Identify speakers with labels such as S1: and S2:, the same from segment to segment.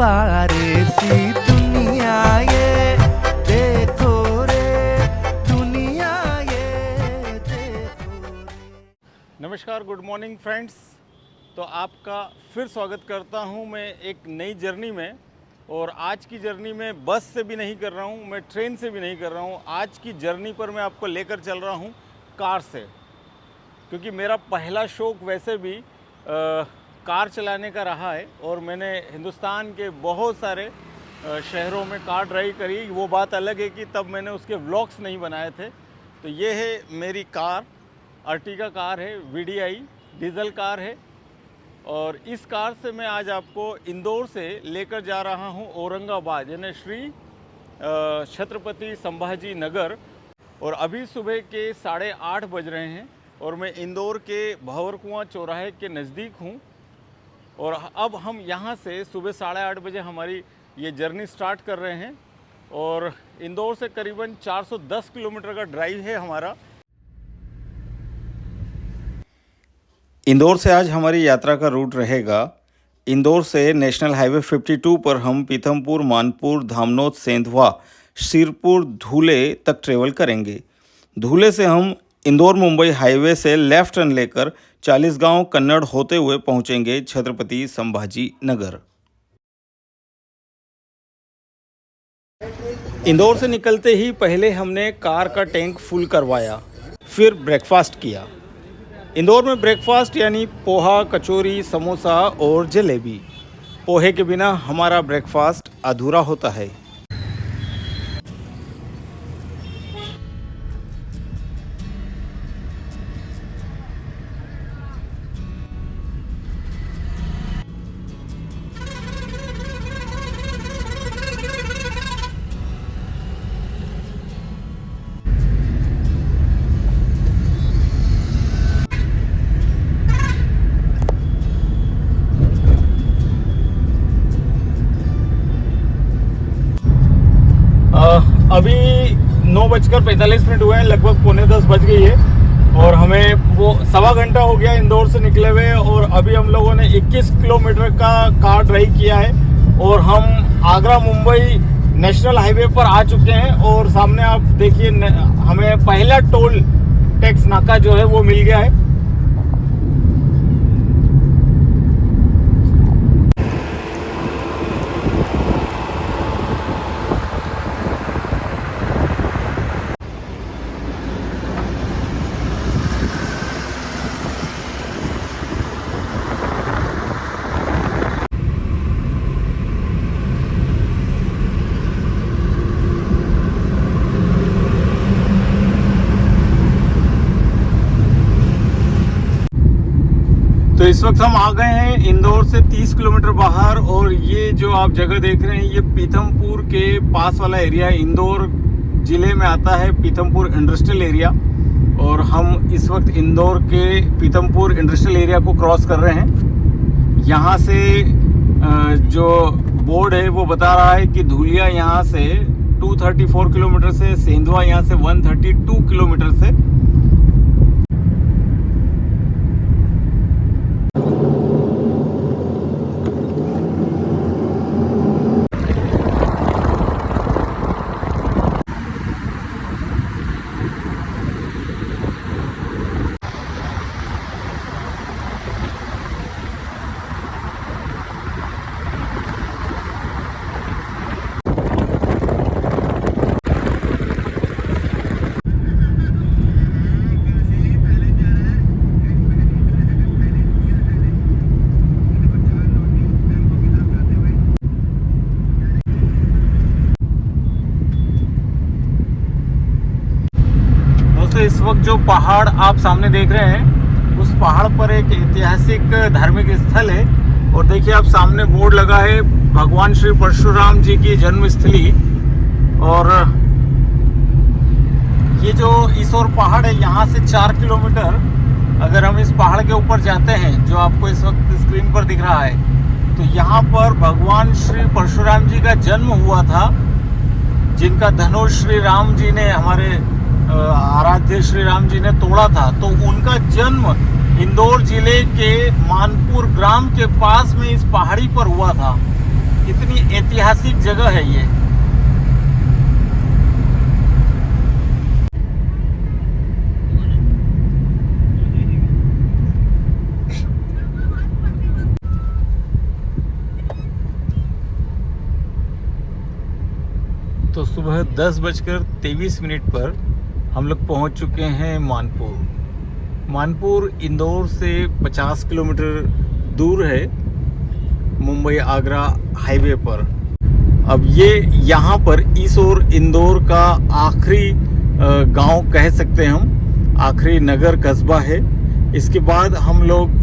S1: पारे सी दुनिया ये देखो रे, दुनिया ये देखो रे।
S2: नमस्कार, गुड मॉर्निंग फ्रेंड्स। तो आपका फिर स्वागत करता हूं मैं एक नई जर्नी में। और आज की जर्नी में बस से भी नहीं कर रहा हूं, मैं ट्रेन से भी नहीं कर रहा हूं। आज की जर्नी पर मैं आपको लेकर चल रहा हूं कार से, क्योंकि मेरा पहला शौक़ वैसे भी कार चलाने का रहा है। और मैंने हिंदुस्तान के बहुत सारे शहरों में कार ड्राइव करी। वो बात अलग है कि तब मैंने उसके व्लॉग्स नहीं बनाए थे। तो ये है मेरी कार, अर्टिगा कार है, VDI डीजल कार है। और इस कार से मैं आज आपको इंदौर से लेकर जा रहा हूँ औरंगाबाद, यानी श्री छत्रपति संभाजी नगर। और अभी सुबह के 8:30 बज रहे हैं और मैं इंदौर के भंवरकुआं चौराहे के नज़दीक हूँ। और अब हम यहाँ से सुबह 8:30 बजे हमारी ये जर्नी स्टार्ट कर रहे हैं। और इंदौर से करीबन 410 किलोमीटर का ड्राइव है हमारा। इंदौर से आज हमारी यात्रा का रूट रहेगा। इंदौर से नेशनल हाईवे 52 पर हम पीथमपुर, मानपुर, धामनोद, सेंधवा, सिरपुर, धूले तक ट्रेवल करेंगे। धूले से हम इंदौर मुंबई हाईवे से लेफ्ट टर्न लेकर 40 गांव कन्नड़ होते हुए पहुंचेंगे छत्रपति संभाजी नगर। इंदौर से निकलते ही पहले हमने कार का टैंक फुल करवाया, फिर ब्रेकफास्ट किया। इंदौर में ब्रेकफास्ट यानी पोहा, कचौरी, समोसा और जलेबी। पोहे के बिना हमारा ब्रेकफास्ट अधूरा होता है। अभी 9:45 हुए हैं, लगभग 9:45 बज गई है। और हमें वो 1.25 घंटा हो गया इंदौर से निकले हुए। और अभी हम लोगों ने 21 किलोमीटर का कार ड्राइव किया है और हम आगरा मुंबई नेशनल हाईवे पर आ चुके हैं। और सामने आप देखिए, हमें पहला टोल टैक्स नाका जो है वो मिल गया है। तो इस वक्त हम आ गए हैं इंदौर से 30 किलोमीटर बाहर। और ये जो आप जगह देख रहे हैं, ये पीथमपुर के पास वाला एरिया है। इंदौर ज़िले में आता है पीथमपुर इंडस्ट्रियल एरिया। और हम इस वक्त इंदौर के पीथमपुर इंडस्ट्रियल एरिया को क्रॉस कर रहे हैं। यहाँ से जो बोर्ड है वो बता रहा है कि धूलिया यहाँ से 234 किलोमीटर से, सेंधवा यहाँ से 132 किलोमीटर से। इस वक्त जो पहाड़ आप सामने देख रहे हैं, उस पहाड़ पर एक ऐतिहासिक धार्मिक स्थल है। और देखिए, आप सामने बोर्ड लगा है भगवान श्री परशुराम जी की जन्मस्थली। और ये जो इस ओर पहाड़ है, यहाँ से 4 किलोमीटर अगर हम इस पहाड़ के ऊपर जाते हैं, जो आपको इस वक्त स्क्रीन पर दिख रहा है, तो यहाँ पर भगवान श्री परशुराम जी का जन्म हुआ था, जिनका धनुष श्री राम जी ने, हमारे आराध्य श्री राम जी ने तोड़ा था। तो उनका जन्म इंदौर जिले के मानपुर ग्राम के पास में इस पहाड़ी पर हुआ था। कितनी ऐतिहासिक जगह है ये। तो सुबह 10:23 पर हम लोग पहुंच चुके हैं मानपुर। मानपुर इंदौर से 50 किलोमीटर दूर है, मुंबई आगरा हाईवे पर। अब ये यहाँ पर इस ओर इंदौर का आखिरी गांव कह सकते हैं हम, आखिरी नगर कस्बा है। इसके बाद हम लोग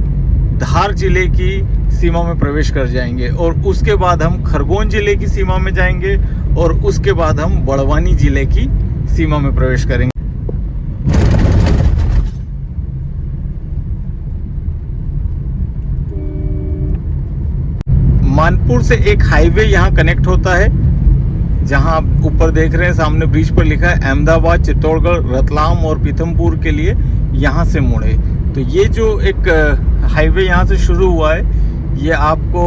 S2: धार जिले की सीमा में प्रवेश कर जाएंगे और उसके बाद हम खरगोन जिले की सीमा में जाएंगे और उसके बाद हम बड़वानी जिले की सीमा में प्रवेश करेंगे। मानपुर से एक हाईवे यहाँ कनेक्ट होता है, जहाँ आप ऊपर देख रहे हैं सामने ब्रिज पर लिखा है अहमदाबाद, चित्तौड़गढ़, रतलाम और पीथमपुर के लिए यहाँ से मुड़े। तो ये जो एक हाईवे यहाँ से शुरू हुआ है, ये आपको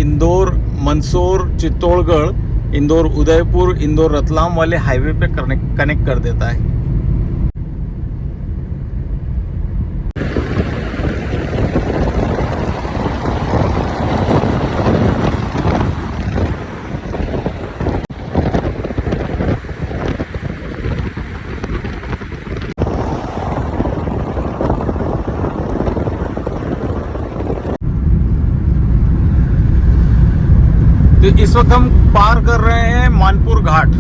S2: इंदौर, मंदसौर, चित्तौड़गढ़, इंदौर उदयपुर, इंदौर रतलाम वाले हाईवे पे कनेक्ट कर देता है। तो इस वक्त हम पार कर रहे हैं मानपुर घाट,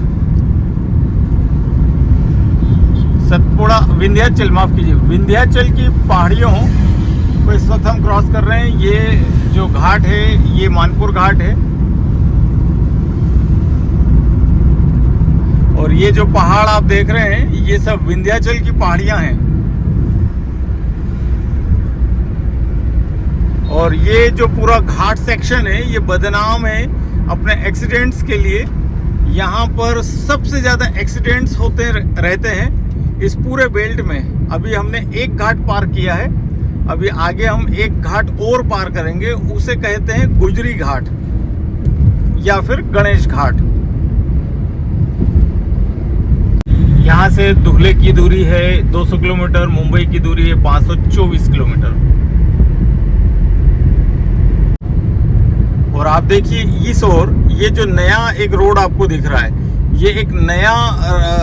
S2: सतपुड़ा, विंध्याचल, माफ कीजिए, विंध्याचल की पहाड़ियों को इस वक्त हम क्रॉस कर रहे हैं। ये जो घाट है ये मानपुर घाट है और ये जो पहाड़ आप देख रहे हैं ये सब विंध्याचल की पहाड़ियां हैं। और ये जो पूरा घाट सेक्शन है ये बदनाम है अपने एक्सीडेंट्स के लिए। यहाँ पर सबसे ज़्यादा एक्सीडेंट्स होते रहते हैं इस पूरे बेल्ट में। अभी हमने एक घाट पार किया है, अभी आगे हम एक घाट और पार करेंगे, उसे कहते हैं गुजरी घाट या फिर गणेश घाट। यहाँ से धुले की दूरी है 200 किलोमीटर, मुंबई की दूरी है 524 किलोमीटर। और आप देखिए इस ओर ये जो नया एक रोड आपको दिख रहा है, ये एक नया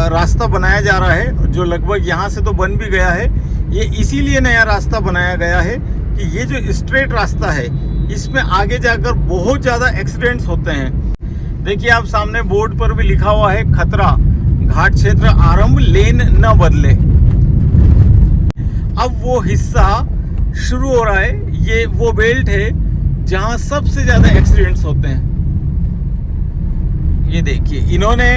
S2: रास्ता बनाया जा रहा है जो लगभग यहाँ से तो बन भी गया है। ये इसीलिए नया रास्ता बनाया गया है कि ये जो स्ट्रेट रास्ता है इसमें आगे जाकर बहुत ज़्यादा एक्सीडेंट्स होते हैं। देखिए आप सामने बोर्ड पर भी लिखा हुआ है खतरा, घाट क्षेत्र आरंभ, लेन न बदले। अब वो हिस्सा शुरू हो रहा है, ये वो बेल्ट है जहां सबसे ज्यादा एक्सीडेंट्स होते हैं। ये देखिए इन्होंने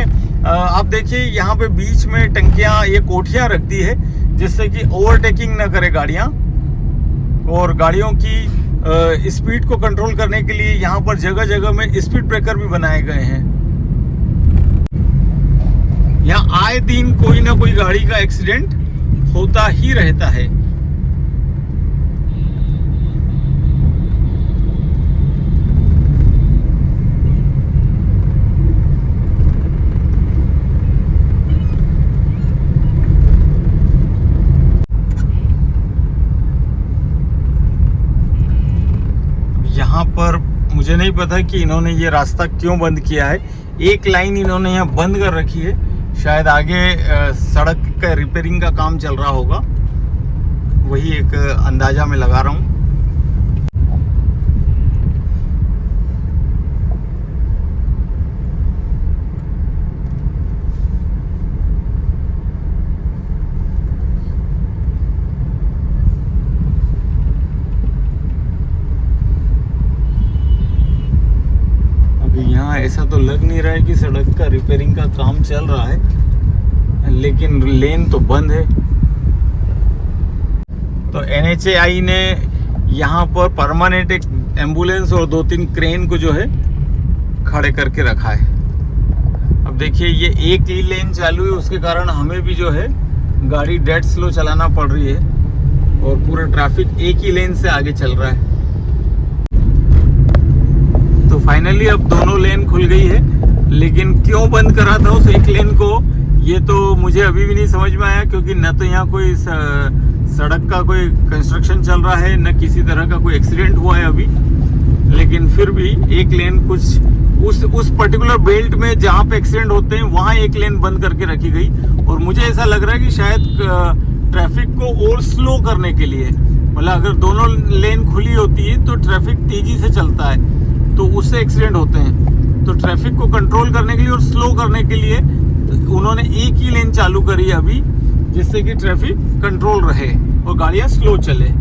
S2: आप देखिए यहाँ पे बीच में टंकियां, ये कोठियां रख दी है जिससे कि ओवरटेकिंग ना करे गाड़ियां। और गाड़ियों की स्पीड को कंट्रोल करने के लिए यहाँ पर जगह जगह में स्पीड ब्रेकर भी बनाए गए हैं। यहाँ आए दिन कोई ना कोई गाड़ी का एक्सीडेंट होता ही रहता है। यहाँ पर मुझे नहीं पता कि इन्होंने ये रास्ता क्यों बंद किया है। एक लाइन इन्होंने यहाँ बंद कर रखी है, शायद आगे सड़क का रिपेयरिंग का काम चल रहा होगा, वही एक अंदाजा मैं लगा रहा हूँ। यहाँ ऐसा तो लग नहीं रहा है कि सड़क का रिपेयरिंग का काम चल रहा है, लेकिन लेन तो बंद है। तो NHAI ने यहाँ पर परमानेंट एक एम्बुलेंस और 2-3 क्रेन को जो है खड़े करके रखा है। अब देखिए ये एक ही लेन चालू है, उसके कारण हमें भी जो है गाड़ी डेड स्लो चलाना पड़ रही है और पूरा ट्रैफिक एक ही लेन से आगे चल रहा है। तो फाइनली अब दोनों लेन खुल गई है, लेकिन क्यों बंद करा था उस एक लेन को ये तो मुझे अभी भी नहीं समझ में आया, क्योंकि न तो यहाँ कोई सड़क का कोई कंस्ट्रक्शन चल रहा है, न किसी तरह का कोई एक्सीडेंट हुआ है अभी। लेकिन फिर भी एक लेन कुछ उस पर्टिकुलर बेल्ट में जहाँ पे एक्सीडेंट होते हैं वहाँ एक लेन बंद करके रखी गई, और मुझे ऐसा लग रहा है कि शायद ट्रैफिक को और स्लो करने के लिए, मतलब अगर दोनों लेन खुली होती है तो ट्रैफिक तेजी से चलता है तो उससे एक्सीडेंट होते हैं। तो ट्रैफिक को कंट्रोल करने के लिए और स्लो करने के लिए उन्होंने एक ही लेन चालू करी अभी, जिससे कि ट्रैफिक कंट्रोल रहे और गाड़ियां स्लो चले।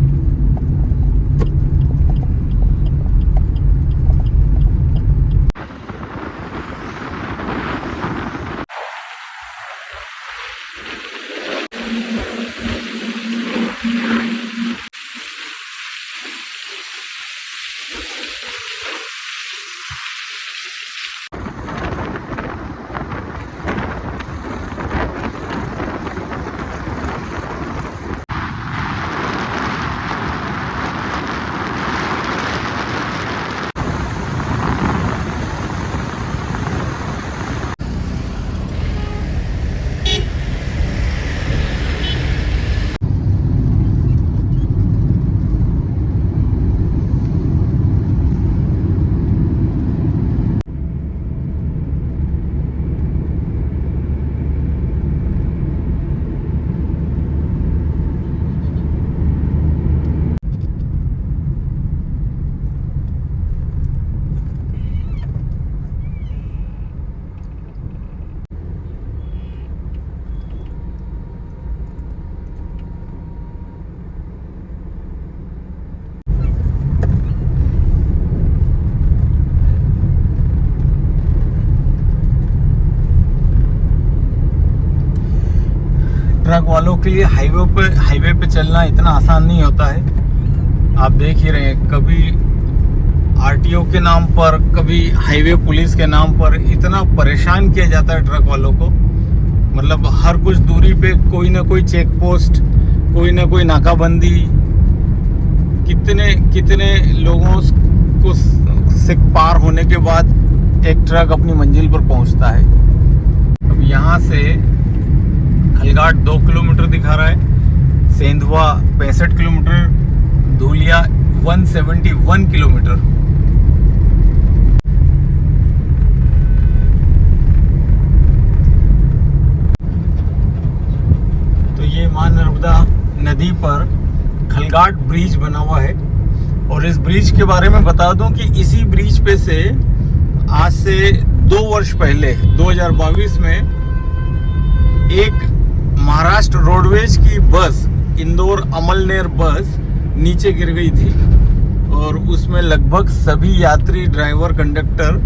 S2: ट्रक वालों के लिए हाईवे पे चलना इतना आसान नहीं होता है। आप देख ही रहे हैं, कभी आरटीओ के नाम पर, कभी हाईवे पुलिस के नाम पर इतना परेशान किया जाता है ट्रक वालों को। मतलब हर कुछ दूरी पे कोई ना कोई चेक पोस्ट, कोई ना कोई नाकाबंदी, कितने लोगों को से पार होने के बाद एक ट्रक अपनी मंजिल पर पहुंचता है। अब यहाँ से खलघाट 2 किलोमीटर दिखा रहा है, सेंधवा 65 किलोमीटर, धुलिया 171 किलोमीटर। तो ये मां नर्मदा नदी पर खलघाट ब्रिज बना हुआ है, और इस ब्रिज के बारे में बता दूं कि इसी ब्रिज पे से आज से 2 वर्ष पहले 2022 में एक महाराष्ट्र रोडवेज की बस, इंदौर अमलनेर बस नीचे गिर गई थी, और उसमें लगभग सभी यात्री, ड्राइवर, कंडक्टर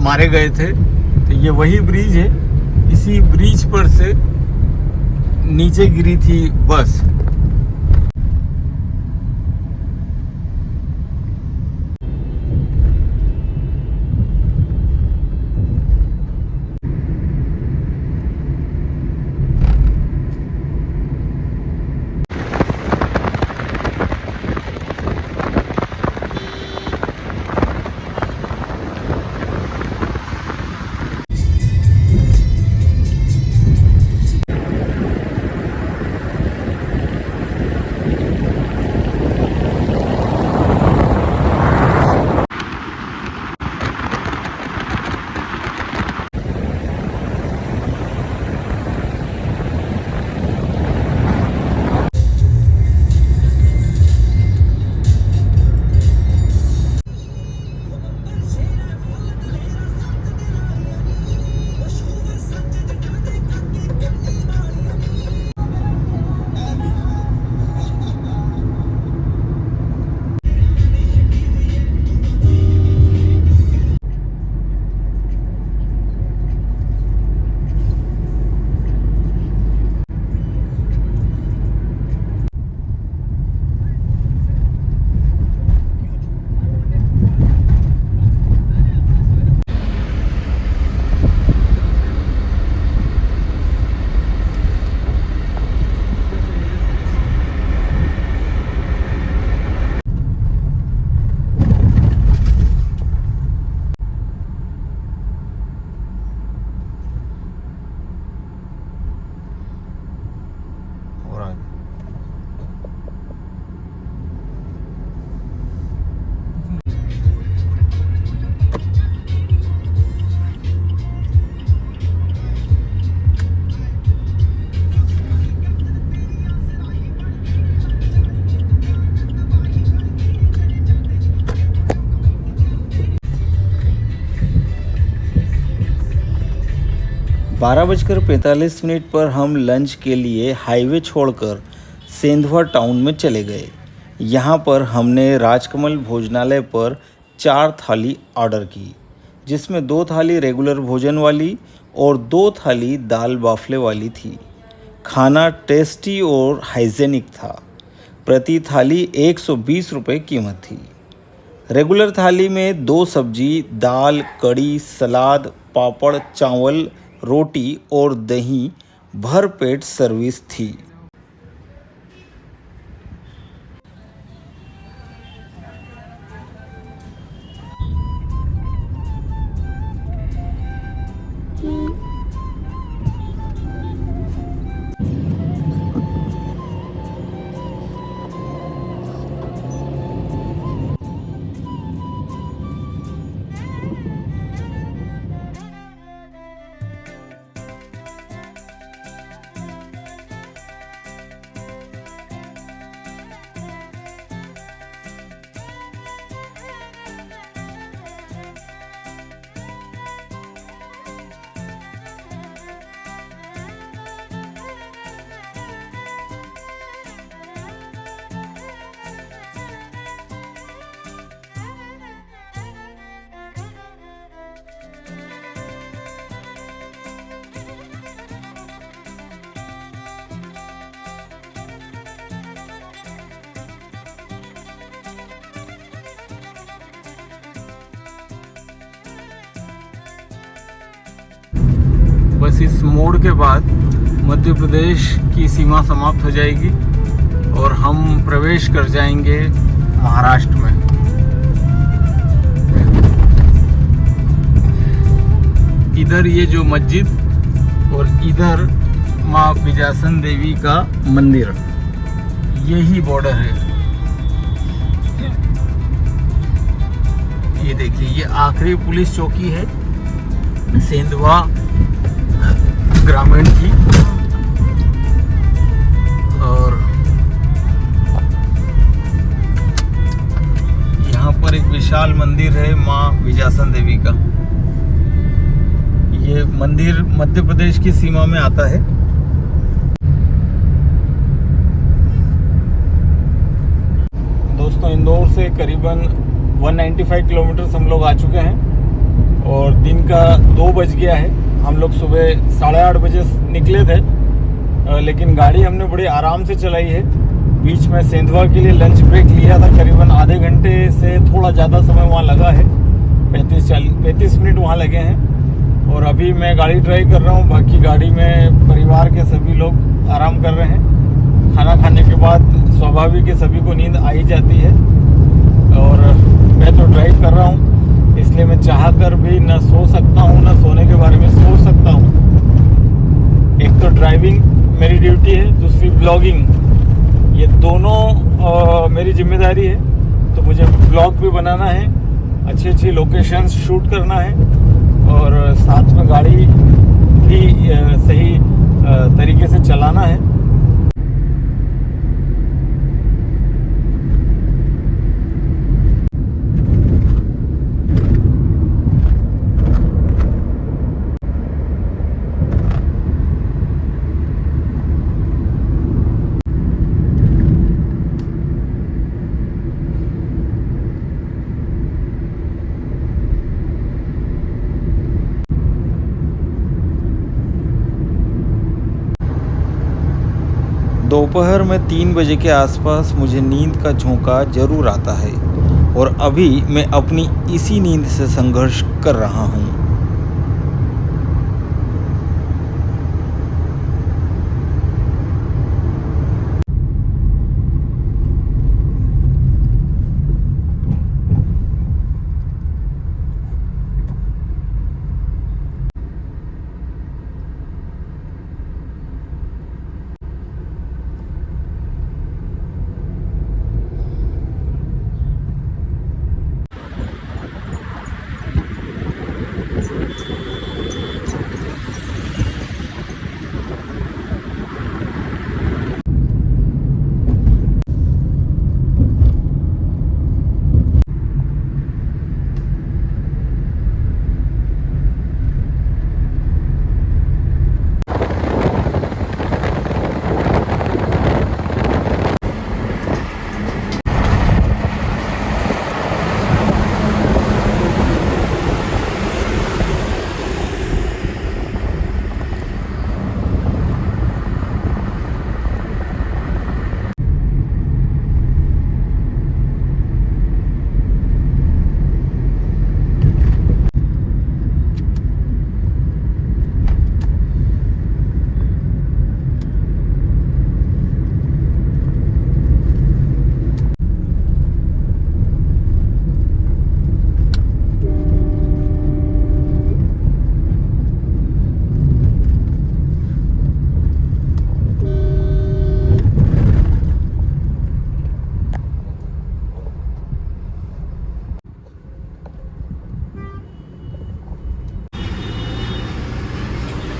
S2: मारे गए थे। तो ये वही ब्रिज है, इसी ब्रिज पर से नीचे गिरी थी बस।
S3: 12:45 पर हम लंच के लिए हाईवे छोड़कर सेंधवा टाउन में चले गए। यहाँ पर हमने राजकमल भोजनालय पर 4 थाली ऑर्डर की, जिसमें 2 थाली रेगुलर भोजन वाली और 2 थाली दाल बाफले वाली थी। खाना टेस्टी और हाइजेनिक था। प्रति थाली 120 रुपये कीमत थी। रेगुलर थाली में 2 सब्जी, दाल, कड़ी, सलाद, पापड़, चावल, रोटी और दही भरपेट सर्विस थी। बस इस मोड़ के बाद मध्य प्रदेश की सीमा समाप्त हो जाएगी और हम प्रवेश कर जाएंगे महाराष्ट्र में। इधर ये जो मस्जिद और इधर माँ विजयासन देवी का मंदिर, यही बॉर्डर है। ये देखिए, ये आखिरी पुलिस चौकी है सेंधवा ग्रामीण की। और यहाँ पर एक विशाल मंदिर है माँ विजयासन देवी का। ये मंदिर मध्य प्रदेश की सीमा में आता है। दोस्तों, इंदौर से करीबन 195 किलोमीटर हम लोग आ चुके हैं और दिन का 2 बज गया है। हम लोग सुबह 8:30 बजे निकले थे, लेकिन गाड़ी हमने बड़े आराम से चलाई है। बीच में सेंधवा के लिए लंच ब्रेक लिया था, करीबन आधे घंटे से थोड़ा ज़्यादा समय वहाँ लगा है। 35 मिनट वहाँ लगे हैं। और अभी मैं गाड़ी ड्राइव कर रहा हूँ, बाकी गाड़ी में परिवार के सभी लोग आराम कर रहे हैं। खाना खाने के बाद स्वाभाविक है सभी को नींद आ ही जाती है और मैं तो ड्राइव कर रहा हूँ, इसलिए मैं चाह कर भी न सो सकता हूँ, न सोने के बारे में सोच सकता हूँ। एक तो ड्राइविंग मेरी ड्यूटी है, दूसरी ब्लॉगिंग, ये दोनों मेरी जिम्मेदारी है। तो मुझे ब्लॉग भी बनाना है, अच्छी अच्छी लोकेशंस शूट करना है और साथ में गाड़ी भी सही तरीके से चलाना है। दोपहर में 3 बजे के आसपास मुझे नींद का झोंका जरूर आता है और अभी मैं अपनी इसी नींद से संघर्ष कर रहा हूँ।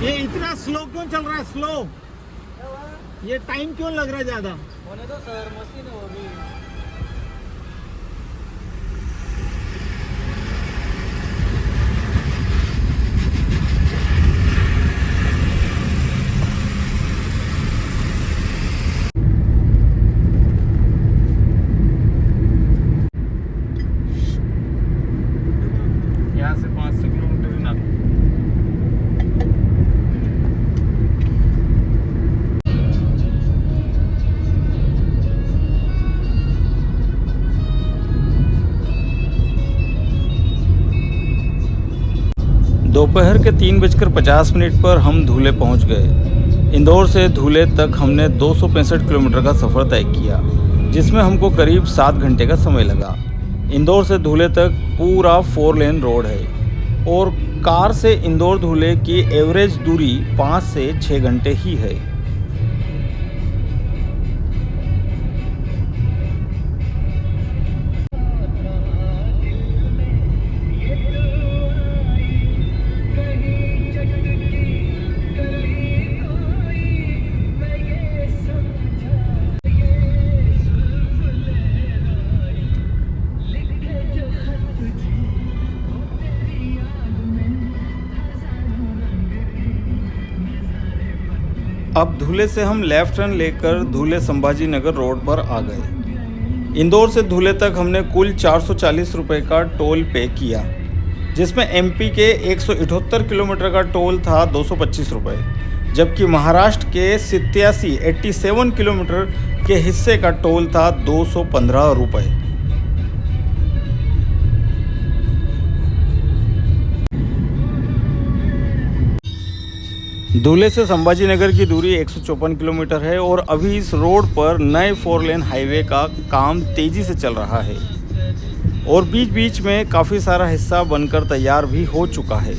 S3: ये इतना स्लो क्यों चल रहा है? स्लो ये टाइम क्यों लग रहा है ज्यादा?
S1: होने दो सर, मशीन होगी।
S3: यहाँ से 500 किलोमीटर ही ना।
S2: दोपहर के 3:50 पर हम धुले पहुंच गए। इंदौर से धुले तक हमने 265 किलोमीटर का सफ़र तय किया, जिसमें हमको करीब 7 घंटे का समय लगा। इंदौर से धुले तक पूरा 4 लेन रोड है और कार से इंदौर धुले की एवरेज दूरी 5 से 6 घंटे ही है। अब धुले से हम लेफ्ट टर्न लेकर धुले संभाजी नगर रोड पर आ गए। इंदौर से धुले तक हमने कुल 440 रुपये का टोल पे किया, जिसमें एमपी के 178 किलोमीटर का टोल था 225 रुपये, जबकि महाराष्ट्र के 87 किलोमीटर के हिस्से का टोल था 215 रुपये। धुले से संभाजी नगर की दूरी 154 किलोमीटर है और अभी इस रोड पर नए 4 लेन हाईवे का काम तेज़ी से चल रहा है और बीच बीच में काफ़ी सारा हिस्सा बनकर तैयार भी हो चुका है।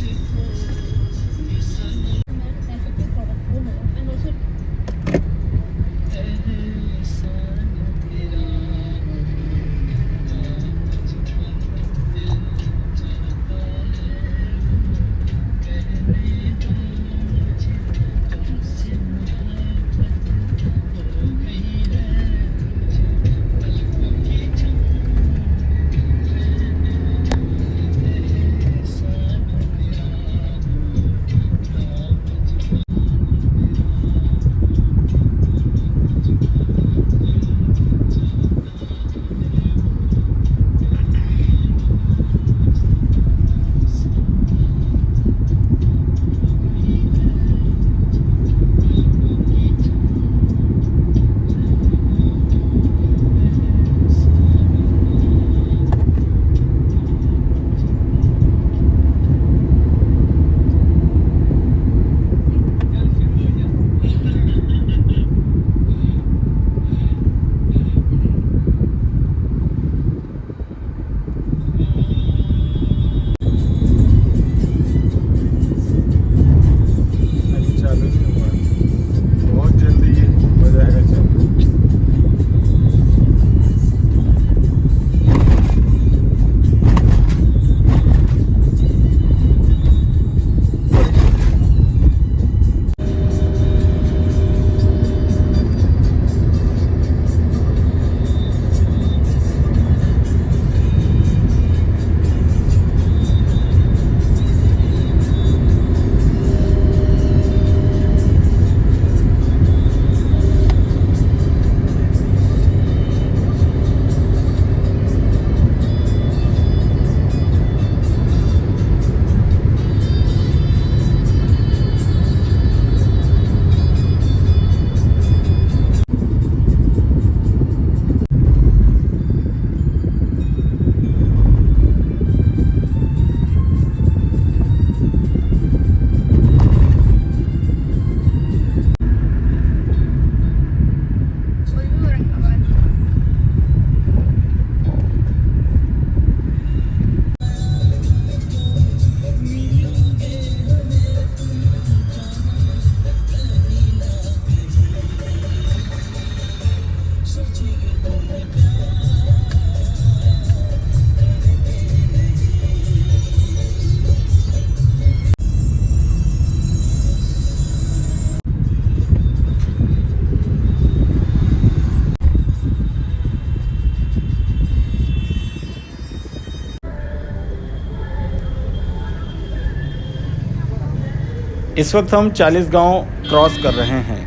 S3: इस वक्त हम 40 गांव क्रॉस कर रहे हैं।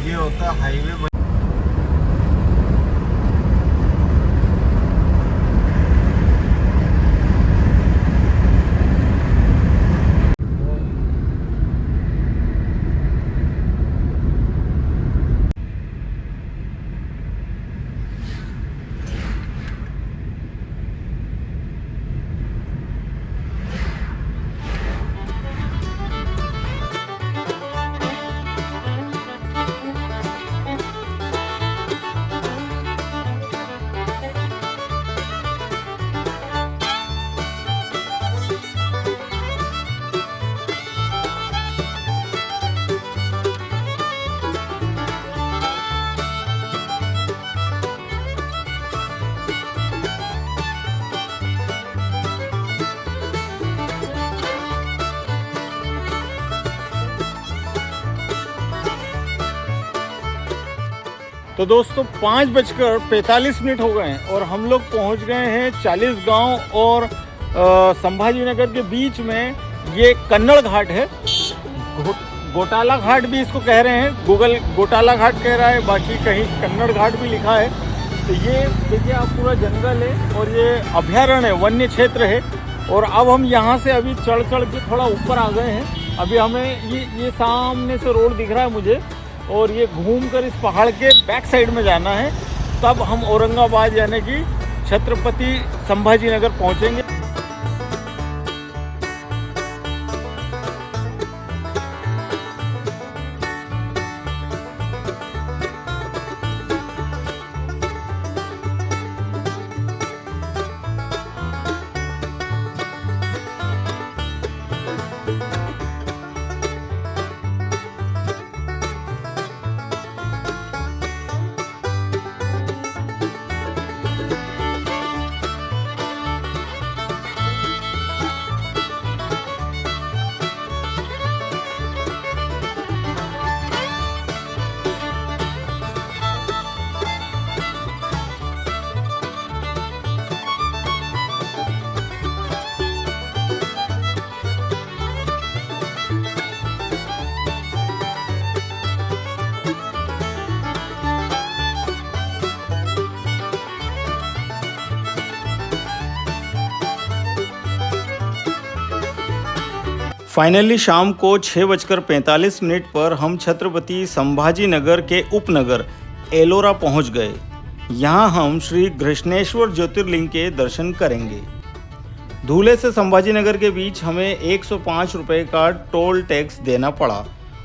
S3: ये होता है हाईवे।
S2: तो दोस्तों 5:45 हो गए हैं और हम लोग पहुंच गए हैं 40 गांव और संभाजी नगर के बीच में ये कन्नड़ घाट है। गोटाला घाट भी इसको कह रहे हैं, गूगल गोटाला घाट कह रहा है, बाकी कहीं कन्नड़ घाट भी लिखा है। तो ये देखिए आप पूरा जंगल है और ये अभयारण्य है, वन्य क्षेत्र है। और अब हम यहाँ से अभी चढ़ के थोड़ा ऊपर आ गए हैं। अभी हमें ये सामने से रोड दिख रहा है मुझे, और ये घूमकर इस पहाड़ के बैक साइड में जाना है। तब हम औरंगाबाद यानी कि छत्रपति संभाजी नगर पहुँचेंगे।
S3: फाइनली शाम को 6:45 पर हम छत्रपति संभाजी नगर के उपनगर एलोरा पहुंच गए। यहां हम श्री घृष्णेश्वर ज्योतिर्लिंग के दर्शन करेंगे। धूले से संभाजी नगर के बीच हमें 105 रुपये का टोल टैक्स देना पड़ा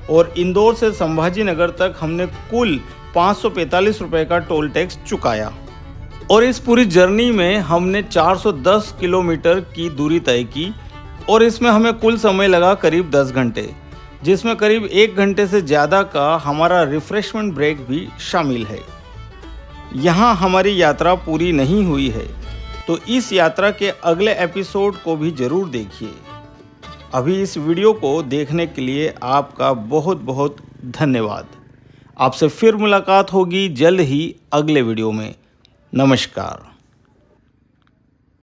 S3: और इंदौर से संभाजी नगर तक हमने कुल 545 रुपये का टोल टैक्स चुकाया। और इस पूरी जर्नी में हमने 410 किलोमीटर की दूरी तय की और इसमें हमें कुल समय लगा करीब 10 घंटे, जिसमें करीब 1 घंटे से ज़्यादा का हमारा रिफ्रेशमेंट ब्रेक भी शामिल है। यहाँ हमारी यात्रा पूरी नहीं हुई है, तो इस यात्रा के अगले एपिसोड को भी ज़रूर देखिए। अभी इस वीडियो को देखने के लिए आपका बहुत बहुत धन्यवाद। आपसे फिर मुलाकात होगी जल्द ही अगले वीडियो में। नमस्कार।